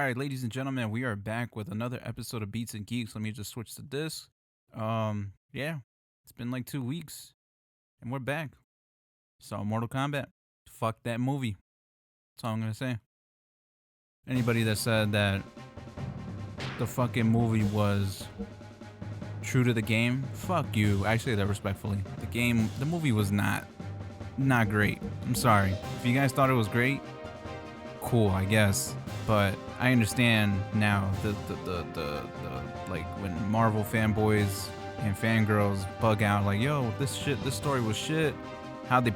right, ladies and gentlemen, we are back with another episode of Beats and Geeks. Let me just switch to this. Yeah, it's been like 2 weeks, and we're back. Saw Mortal Kombat. Fuck that movie. That's all I'm gonna say. Anybody that said that the fucking movie was true to the game, fuck you. I say that respectfully. The movie was not great. I'm sorry. If you guys thought it was great, cool, I guess. But I understand now the like when Marvel fanboys and fangirls bug out like, yo, this story was shit. How could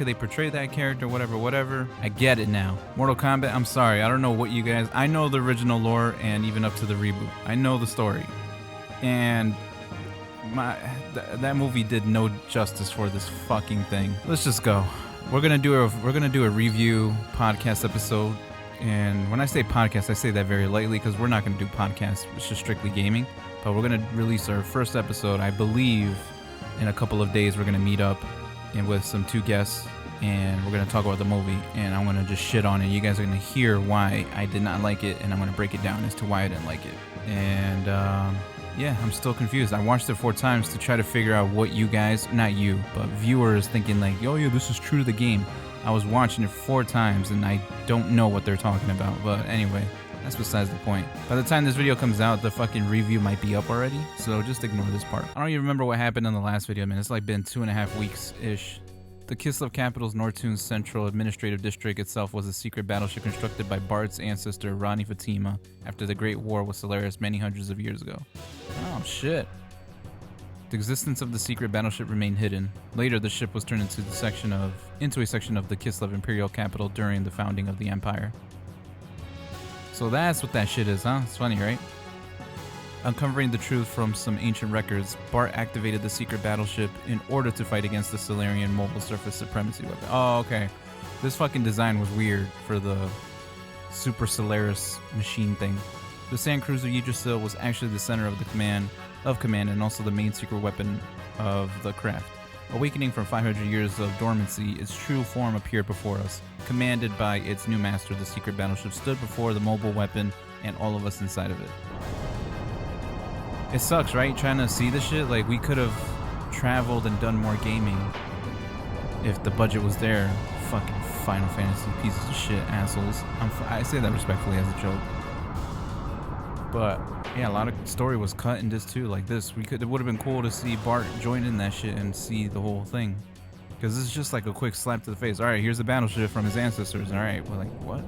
they portray that character, whatever. I get it now. Mortal Kombat, I'm sorry, I don't know what you guys, I know the original lore and even up to the reboot. I know the story. And that movie did no justice for this fucking thing. Let's just go. We're gonna do a review podcast episode. And when I say podcast, I say that very lightly because we're not going to do podcasts. It's just strictly gaming. But we're going to release our first episode, I believe, in a couple of days. We're going to meet up and with some two guests, and we're going to talk about the movie. And I'm going to just shit on it. You guys are going to hear why I did not like it, and I'm going to break it down as to why I didn't like it. And yeah, I'm still confused. I watched it 4 times to try to figure out what you guys, not you, but viewers thinking like, oh yeah, this is true to the game. I was watching it 4 times and I don't know what they're talking about. But anyway, that's besides the point. By the time this video comes out, the fucking review might be up already. So just ignore this part. I don't even remember what happened in the last video, man. It's like been 2.5 weeks-ish. The Kislev capital's Nortoon's Central Administrative District itself was a secret battleship constructed by Bart's ancestor, Rani Fatima, after the Great War with Solaris many hundreds of years ago. Oh, shit. The existence of the secret battleship remained hidden. Later, the ship was turned into a section of the Kislev Imperial capital during the founding of the Empire. So that's what that shit is, huh? It's funny, right? Uncovering the truth from some ancient records, Bart activated the secret battleship in order to fight against the Solarian mobile surface supremacy weapon. Oh, okay. This fucking design was weird for the Super Solaris machine thing. The sand cruiser Yggdrasil was actually the center of the command and also the main secret weapon of the craft. Awakening from 500 years of dormancy, its true form appeared before us. Commanded by its new master, the secret battleship stood before the mobile weapon and all of us inside of it. It sucks, right? Trying to see this shit? Like, we could have traveled and done more gaming if the budget was there. Fucking Final Fantasy pieces of shit, assholes. I say that respectfully as a joke. But yeah, a lot of story was cut in this too. Like this, it would have been cool to see Bart join in that shit and see the whole thing, because this is just like a quick slap to the face. All right, here's the battleship from his ancestors. All right, we're like, what?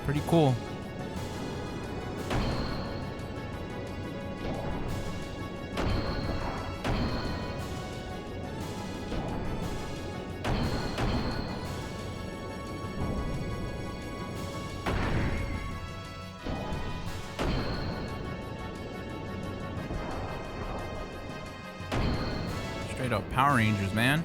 Pretty cool. Straight up Power Rangers, man.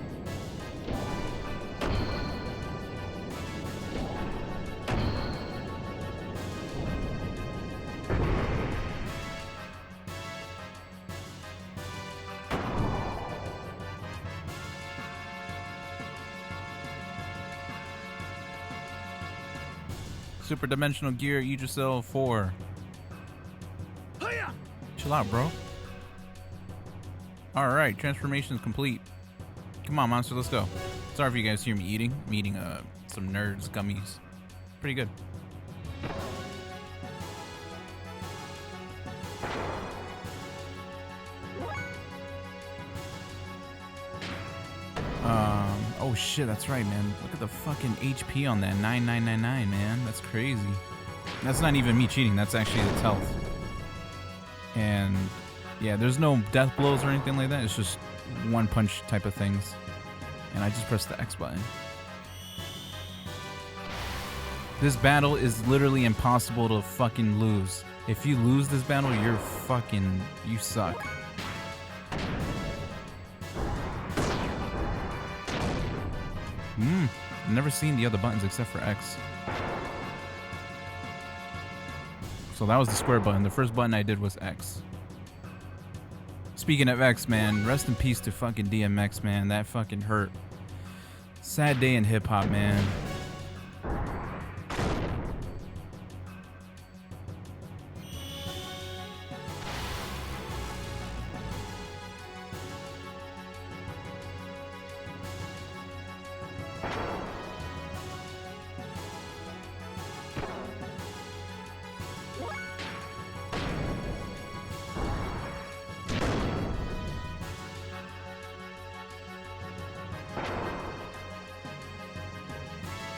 Super Dimensional Gear Yggdrasil 4. Chill out, bro. Alright, transformation is complete. Come on, monster, let's go. Sorry if you guys hear me eating. I'm eating some Nerds gummies. Pretty good. Oh shit, that's right, man. Look at the fucking HP on that. 9999, man. That's crazy. That's not even me cheating. That's actually its health. And yeah, there's no death blows or anything like that. It's just one punch type of things. And I just pressed the X button. This battle is literally impossible to fucking lose. If you lose this battle, you suck. I've never seen the other buttons except for X. So that was the square button. The first button I did was X. Speaking of X, man, rest in peace to fucking DMX, man. That fucking hurt. Sad day in hip hop, man.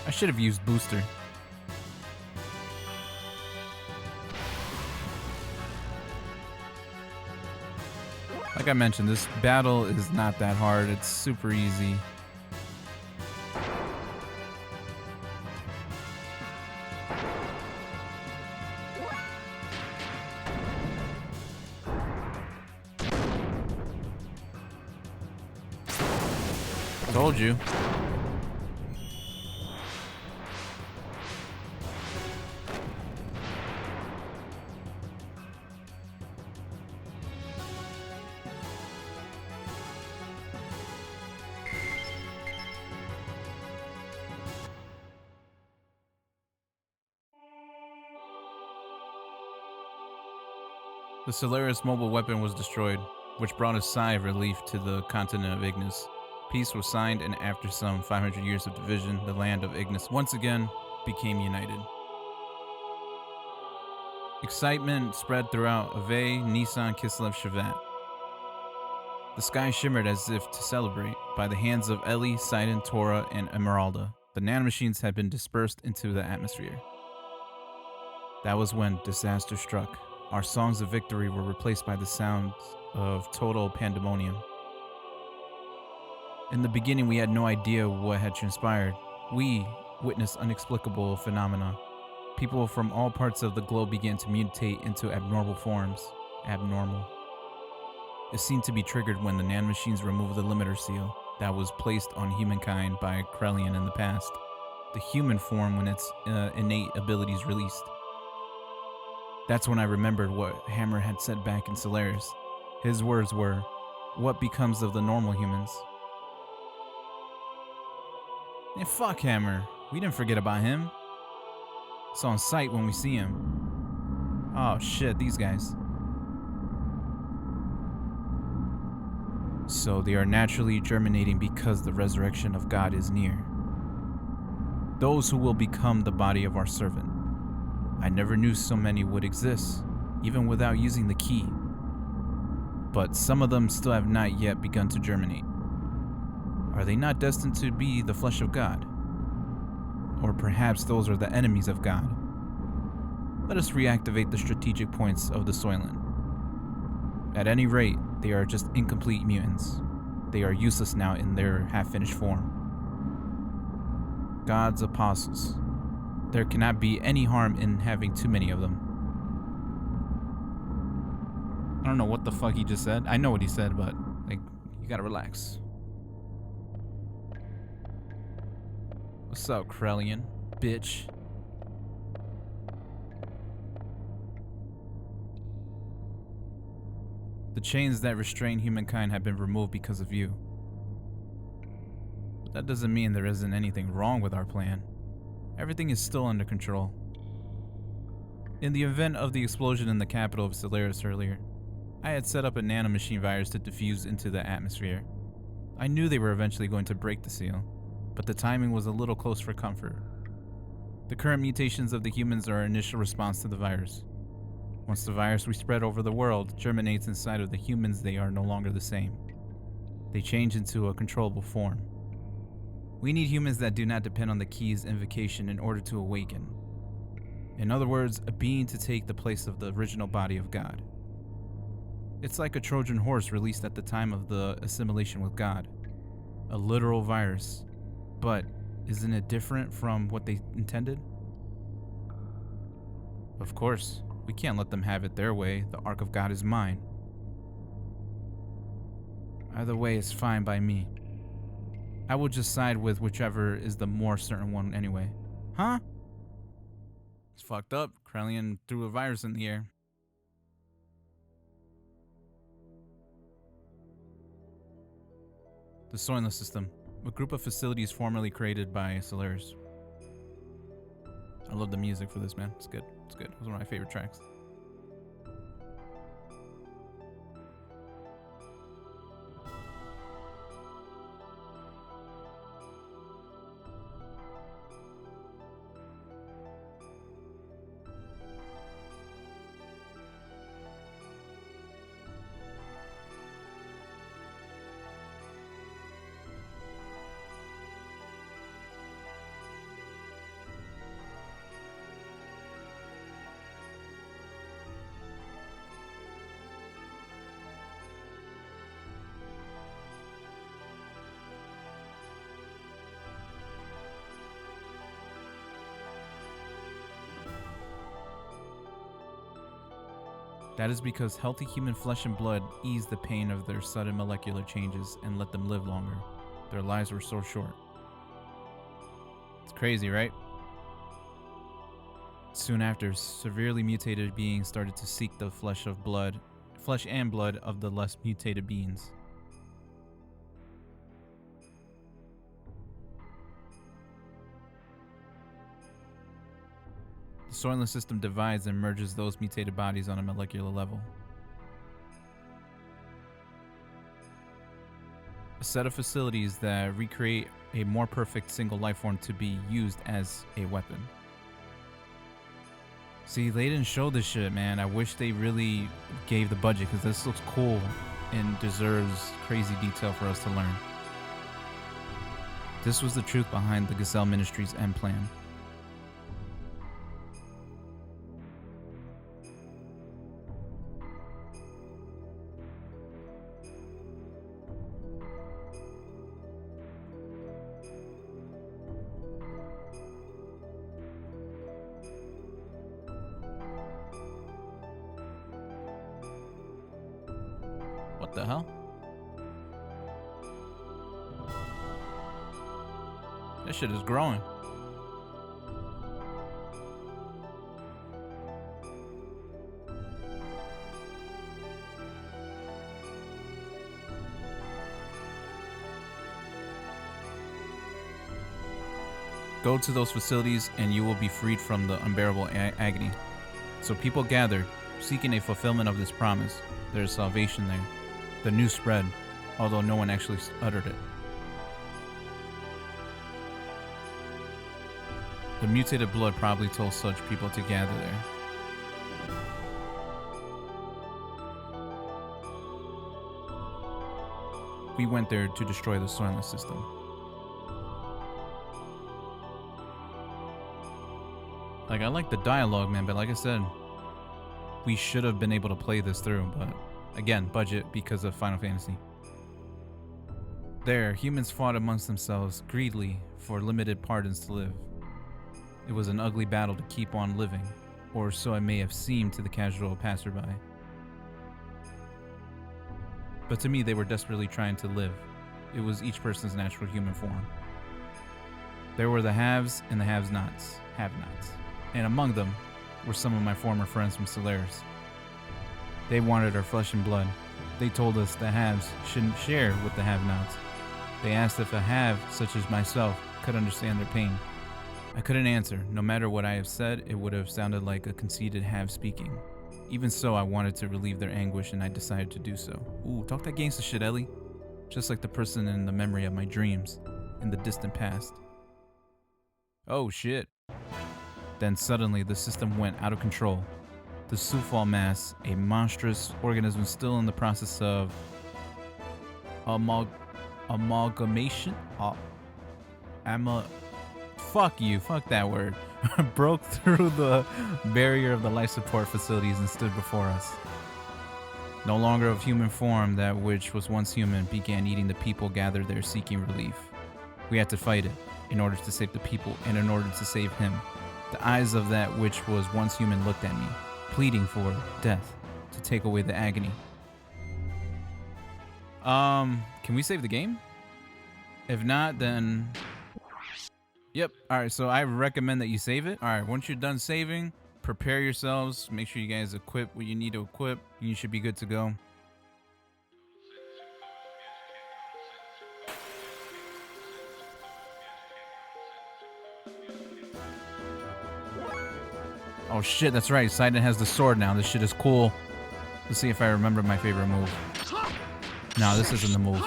I should have used booster. Like I mentioned, this battle is not that hard. It's super easy. Told you. The Solaris mobile weapon was destroyed, which brought a sigh of relief to the continent of Ignis. Peace was signed, and after some 500 years of division, the land of Ignis once again became united. Excitement spread throughout Ave, Nissan, Kislev, Shavat. The sky shimmered as if to celebrate. By the hands of Eli, Sidon, Torah, and Emeralda, the nanomachines had been dispersed into the atmosphere. That was when disaster struck. Our songs of victory were replaced by the sounds of total pandemonium. In the beginning, we had no idea what had transpired. We witnessed inexplicable phenomena. People from all parts of the globe began to mutate into abnormal forms. Abnormal. It seemed to be triggered when the nanomachines removed the limiter seal that was placed on humankind by Krellian in the past. The human form when its innate abilities released. That's when I remembered what Hammer had said back in Solaris. His words were, "What becomes of the normal humans?" And fuck Hammer. We didn't forget about him. It's on sight when we see him. Oh shit, these guys. So they are naturally germinating because the resurrection of God is near. Those who will become the body of our servant. I never knew so many would exist, even without using the key. But some of them still have not yet begun to germinate. Are they not destined to be the flesh of God? Or perhaps those are the enemies of God? Let us reactivate the strategic points of the Soylent. At any rate, they are just incomplete mutants. They are useless now in their half-finished form. God's apostles. There cannot be any harm in having too many of them. I don't know what the fuck he just said. I know what he said, but, like, you gotta relax. What's up, Krellian? Bitch. The chains that restrain humankind have been removed because of you. But that doesn't mean there isn't anything wrong with our plan. Everything is still under control. In the event of the explosion in the capital of Solaris earlier, I had set up a nanomachine virus to diffuse into the atmosphere. I knew they were eventually going to break the seal, but the timing was a little close for comfort. The current mutations of the humans are our initial response to the virus. Once the virus we spread over the world germinates inside of the humans, they are no longer the same. They change into a controllable form. We need humans that do not depend on the key's invocation in order to awaken. In other words, a being to take the place of the original body of God. It's like a Trojan horse released at the time of the assimilation with God. A literal virus. But isn't it different from what they intended? Of course, we can't let them have it their way. The Ark of God is mine. Either way is fine by me. I will just side with whichever is the more certain one anyway. Huh? It's fucked up. Krellian threw a virus in the air. The Soylent system. A group of facilities formerly created by Solaris. I love the music for this, man. It's good. It's good. It was one of my favorite tracks. That is because healthy human flesh and blood eased the pain of their sudden molecular changes and let them live longer. Their lives were so short. It's crazy, right? Soon after, severely mutated beings started to seek the flesh and blood of the less mutated beings. The Soylent system divides and merges those mutated bodies on a molecular level. A set of facilities that recreate a more perfect single life form to be used as a weapon. See, they didn't show this shit, man. I wish they really gave the budget, because this looks cool and deserves crazy detail for us to learn. This was the truth behind the Gazelle Ministries' end plan. What the hell? This shit is growing. Go to those facilities and you will be freed from the unbearable agony. So people gathered, seeking a fulfillment of this promise. There is salvation there. The news spread, although no one actually uttered it. The mutated blood probably told such people to gather there. We went there to destroy the Soylent system. Like, I like the dialogue, man, but like I said, we should have been able to play this through, but again, budget because of Final Fantasy. There, humans fought amongst themselves greedily for limited pardons to live. It was an ugly battle to keep on living, or so it may have seemed to the casual passerby. But to me, they were desperately trying to live. It was each person's natural human form. There were the haves and the have-nots. And among them were some of my former friends from Solaris. They wanted our flesh and blood. They told us the haves shouldn't share with the have-nots. They asked if a have, such as myself, could understand their pain. I couldn't answer. No matter what I have said, it would have sounded like a conceited have speaking. Even so, I wanted to relieve their anguish, and I decided to do so. Ooh, talk that gangsta shit, Ellie. Just like the person in the memory of my dreams, in the distant past. Oh shit. Then suddenly, the system went out of control. The Sufal mass, a monstrous organism still in the process of amalgamation? Fuck you, fuck that word. Broke through the barrier of the life support facilities and stood before us. No longer of human form, that which was once human began eating the people gathered there seeking relief. We had to fight it in order to save the people and in order to save him. The eyes of that which was once human looked at me, pleading for death to take away the agony. Can we save the game? If not, then yep. All right, so I recommend that you save it. All right, once you're done saving, prepare yourselves. Make sure you guys equip what you need to equip. You should be good to go. Oh shit, that's right. Soylent has the sword now. This shit is cool. Let's see if I remember my favorite move. No, this isn't the move.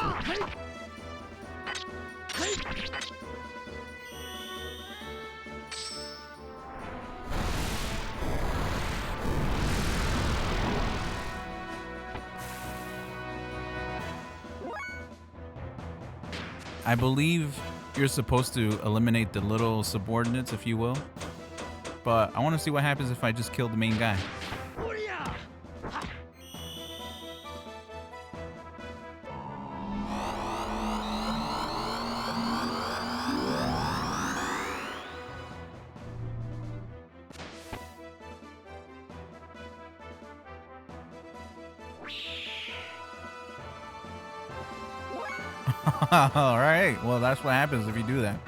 I believe you're supposed to eliminate the little subordinates, if you will. But I want to see what happens if I just kill the main guy. All right. Well, that's what happens if you do that.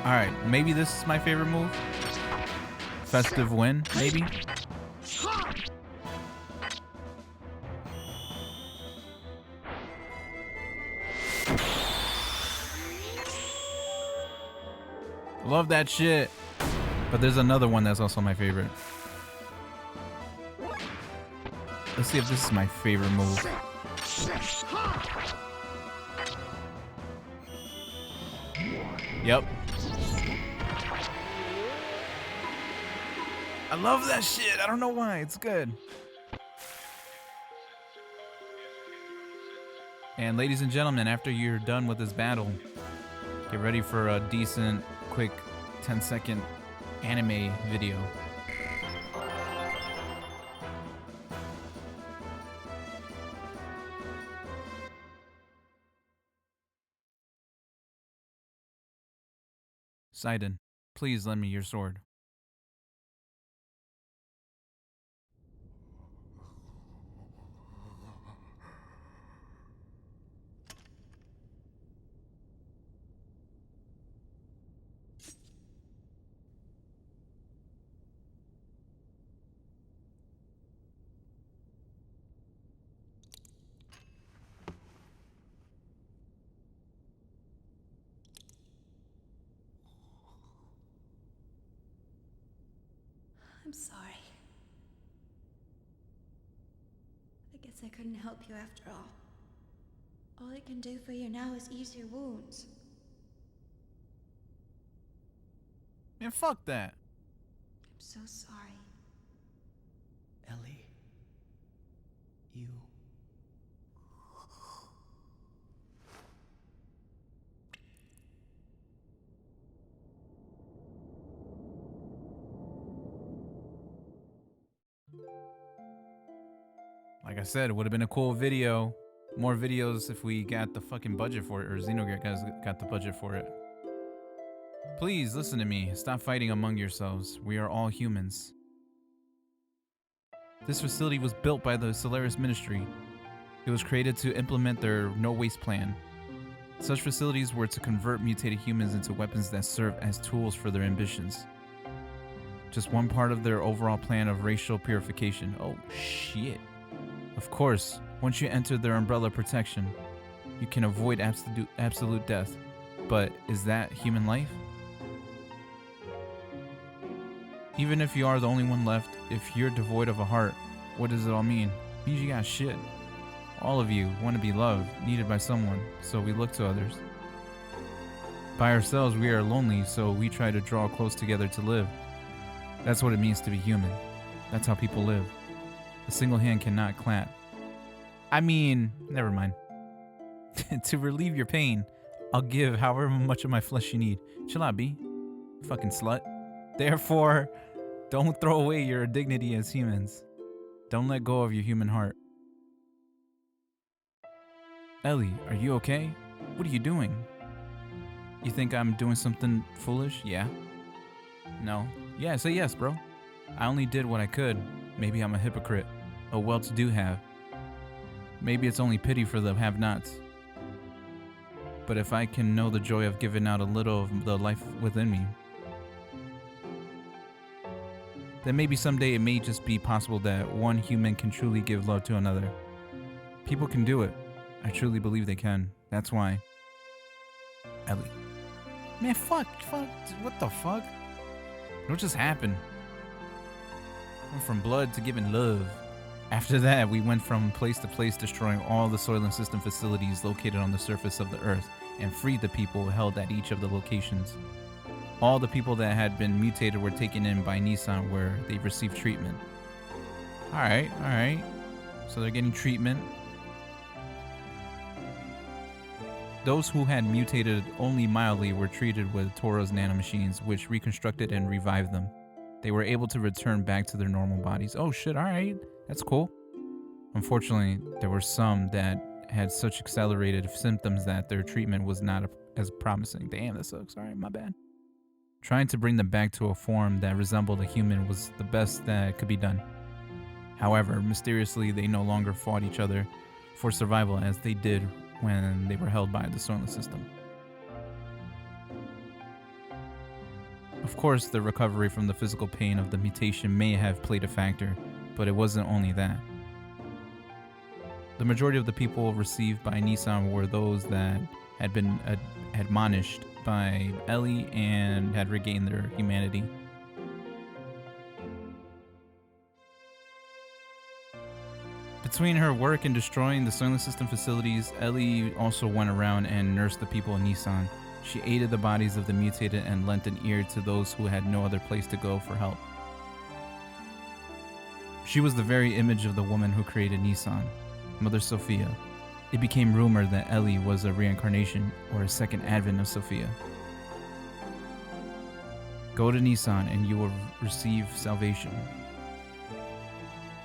All right. Maybe this is my favorite move. Festive win, maybe. Love that shit. But there's another one that's also my favorite. Let's see if this is my favorite move. Yep. I love that shit. I don't know why. It's good. And ladies and gentlemen, after you're done with this battle, get ready for a decent, quick 10-second anime video. Soylent, please lend me your sword. I'm sorry. I guess I couldn't help you after all. All I can do for you now is ease your wounds. Man, fuck that. I'm so sorry. Ellie, you... Like I said, it would have been a cool video. More videos if we got the fucking budget for it, or Xenogears guys got the budget for it. Please listen to me. Stop fighting among yourselves. We are all humans. This facility was built by the Solaris Ministry. It was created to implement their no-waste plan. Such facilities were to convert mutated humans into weapons that serve as tools for their ambitions. Just one part of their overall plan of racial purification. Oh, shit. Of course, once you enter their umbrella protection, you can avoid absolute death. But is that human life? Even if you are the only one left, if you're devoid of a heart, what does it all mean? It means you got shit. All of you want to be loved, needed by someone, so we look to others. By ourselves, we are lonely, so we try to draw close together to live. That's what it means to be human. That's how people live. A single hand cannot clap. I mean, never mind. To relieve your pain, I'll give however much of my flesh you need. Chill out, B. Fucking slut. Therefore, don't throw away your dignity as humans. Don't let go of your human heart. Ellie, are you okay? What are you doing? You think I'm doing something foolish? Yeah? No? Yeah, say yes, bro. I only did what I could. Maybe I'm a hypocrite. A well-to-do have. Maybe it's only pity for the have-nots. But if I can know the joy of giving out a little of the life within me, then maybe someday it may just be possible that one human can truly give love to another. People can do it. I truly believe they can. That's why. Ellie. Man, fuck. What the fuck? What just happened? Went from blood to giving love. After that, we went from place to place, destroying all the Soylent system facilities located on the surface of the Earth, and freed the people held at each of the locations. All the people that had been mutated were taken in by Nissan, where they received treatment. Alright. So they're getting treatment. Those who had mutated only mildly were treated with Toro's nanomachines, which reconstructed and revived them. They were able to return back to their normal bodies. Oh shit, alright. That's cool. Unfortunately, there were some that had such accelerated symptoms that their treatment was not as promising. Damn, that sucks. Alright, my bad. Trying to bring them back to a form that resembled a human was the best that could be done. However, mysteriously, they no longer fought each other for survival as they did when they were held by the Soylent system. Of course, the recovery from the physical pain of the mutation may have played a factor, but it wasn't only that. The majority of the people received by Nissan were those that had been admonished by Ellie and had regained their humanity. Between her work in destroying the Soylent system facilities, Ellie also went around and nursed the people in Nissan. She aided the bodies of the mutated and lent an ear to those who had no other place to go for help. She was the very image of the woman who created Nissan, Mother Sophia. It became rumored that Ellie was a reincarnation or a second advent of Sophia. Go to Nissan and you will receive salvation.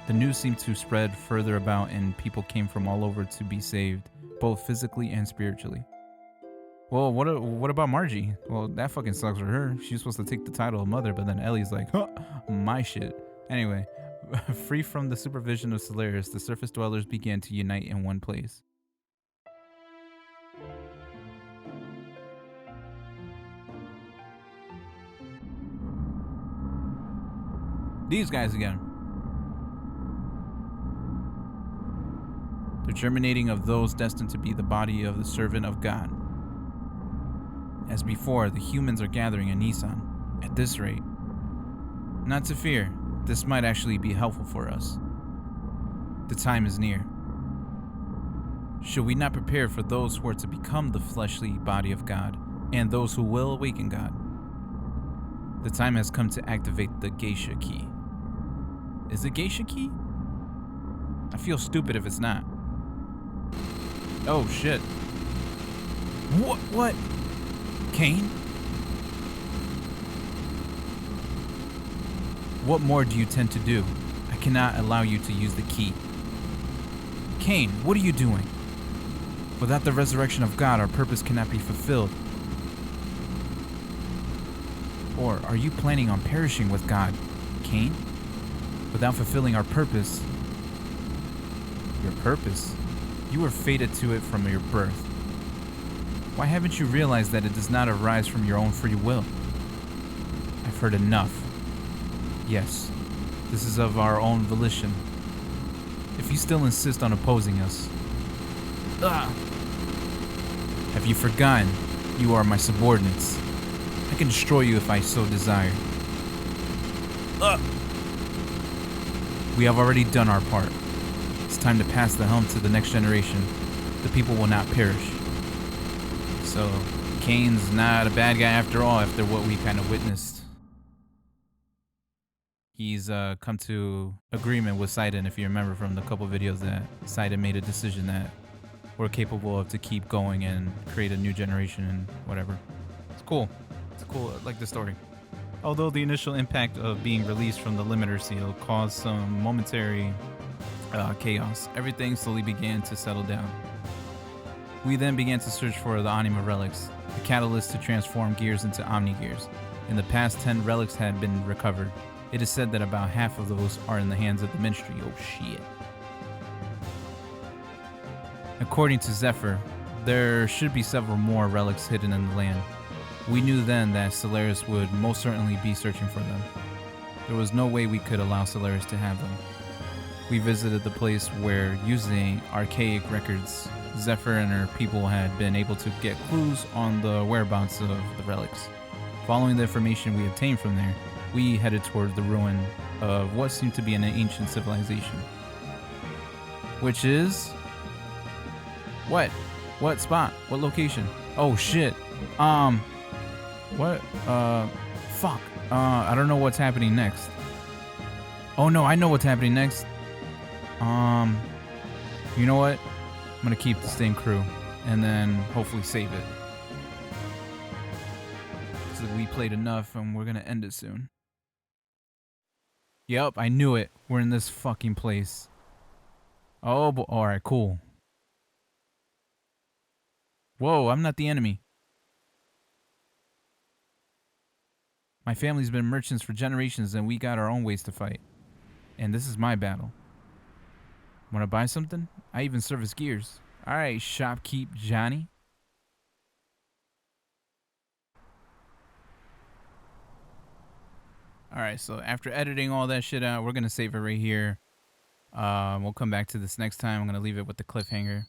The news seemed to spread further about and people came from all over to be saved, both physically and spiritually. Well, what about Margie? Well, that fucking sucks for her. She's supposed to take the title of mother, but then Ellie's like, huh, my shit. Anyway, free from the supervision of Solaris, the surface dwellers began to unite in one place. These guys again. The germinating of those destined to be the body of the servant of God. As before, the humans are gathering in Nissan. At this rate. Not to fear, this might actually be helpful for us. The time is near. Should we not prepare for those who are to become the fleshly body of God, and those who will awaken God? The time has come to activate the geisha key. Is it geisha key? I feel stupid if it's not. Oh shit. What? Cain? What more do you tend to do? I cannot allow you to use the key. Cain, what are you doing? Without the resurrection of God, our purpose cannot be fulfilled. Or are you planning on perishing with God, Cain? Without fulfilling our purpose? Your purpose? You were fated to it from your birth. Why haven't you realized that it does not arise from your own free will? I've heard enough. Yes, this is of our own volition. If you still insist on opposing us... Have you forgotten you are my subordinates? I can destroy you if I so desire. We have already done our part. It's time to pass the helm to the next generation. The people will not perish. So, Cain's not a bad guy after all, after what we kind of witnessed. He's come to agreement with Sidon, if you remember from the couple videos that Sidon made a decision that we're capable of to keep going and create a new generation and whatever. It's cool. It's cool. I like the story. Although the initial impact of being released from the limiter seal caused some momentary chaos, everything slowly began to settle down. We then began to search for the Anima relics, the catalyst to transform gears into Omni-Gears. In the past, 10 relics had been recovered. It is said that about half of those are in the hands of the Ministry. Oh shit. According to Zephyr, there should be several more relics hidden in the land. We knew then that Solaris would most certainly be searching for them. There was no way we could allow Solaris to have them. We visited the place where, using archaic records, Zephyr and her people had been able to get clues on the whereabouts of the relics. Following the information we obtained from there, we headed towards the ruin of what seemed to be an ancient civilization. Which is... What? What spot? What location? Oh shit. What? Fuck. I don't know what's happening next. Oh no, I know what's happening next. You know what? I'm gonna keep the same crew and then hopefully save it. So we played enough and we're gonna end it soon. Yep, I knew it. We're in this fucking place. Oh, alright, cool. Whoa, I'm not the enemy. My family's been merchants for generations and we got our own ways to fight. And this is my battle. Wanna buy something? I even service gears. Alright, shopkeep Johnny. Alright, so after editing all that shit out, we're gonna save it right here. We'll come back to this next time. I'm gonna leave it with the cliffhanger.